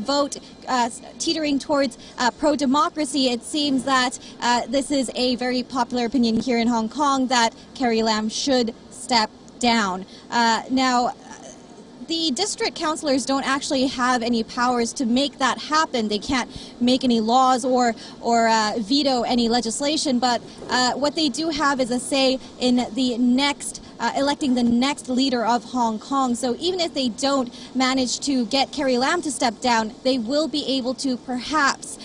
vote teetering towards pro-democracy, it seems that this is a very popular opinion here in Hong Kong that Carrie Lam should step down. Now, the district councillors don't actually have any powers to make that happen. They can't make any laws or veto any legislation, but what they do have is a say in the next electing the next leader of Hong Kong. So even if they don't manage to get Carrie Lam to step down, they will be able to perhaps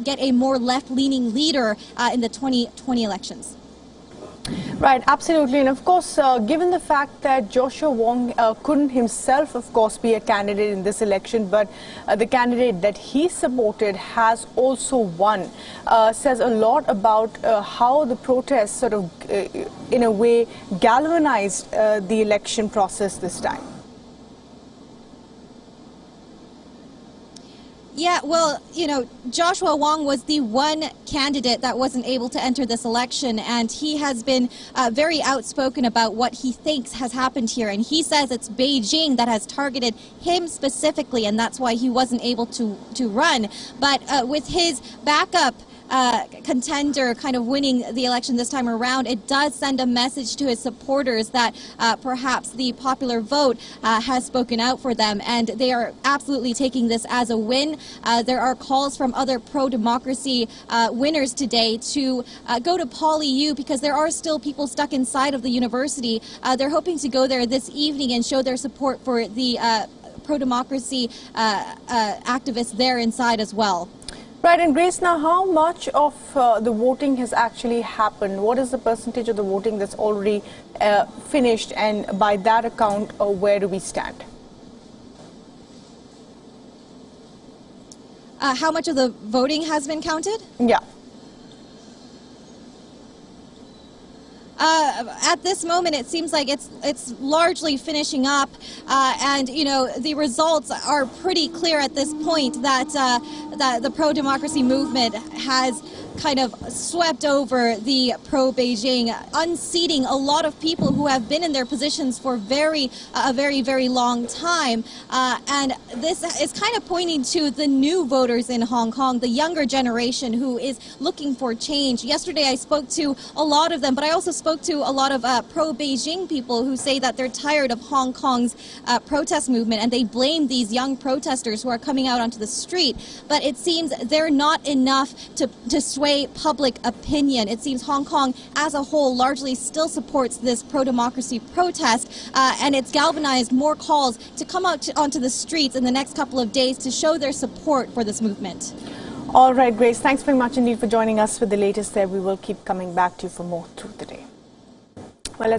get a more left-leaning leader in the 2020 elections. Right, absolutely. And of course, given the fact that Joshua Wong couldn't himself, of course, be a candidate in this election, but the candidate that he supported has also won, says a lot about how the protests sort of, in a way, galvanized the election process this time. Yeah, well, you know, Joshua Wong was the one candidate that wasn't able to enter this election, and he has been very outspoken about what he thinks has happened here. And he says it's Beijing that has targeted him specifically, and that's why he wasn't able to run. But with his backup contender kind of winning the election this time around, it does send a message to his supporters that perhaps the popular vote has spoken out for them, and they are absolutely taking this as a win. There are calls from other pro-democracy winners today to go to Poly U because there are still people stuck inside of the university. They're hoping to go there this evening and show their support for the pro-democracy activists there inside as well. Right, and Grace, now how much of the voting has actually happened? What is the percentage of the voting that's already finished, and by that account, where do we stand? How much of the voting has been counted? Yeah. At this moment, it seems like it's largely finishing up, and you know the results are pretty clear at this point that that the pro-democracy movement has kind of swept over the pro-Beijing, unseating a lot of people who have been in their positions for a very long time, and this is kind of pointing to the new voters in Hong Kong, the younger generation who is looking for change. Yesterday, I spoke to a lot of them, but I also spoke to a lot of pro-Beijing people who say that they're tired of Hong Kong's protest movement, and they blame these young protesters who are coming out onto the street. But it seems they're not enough to sway public opinion. It seems Hong Kong as a whole largely still supports this pro-democracy protest, and it's galvanized more calls to come out onto the streets in the next couple of days to show their support for this movement. All right, Grace, thanks very much indeed for joining us with the latest there. We will keep coming back to you for more through the day. Well, let's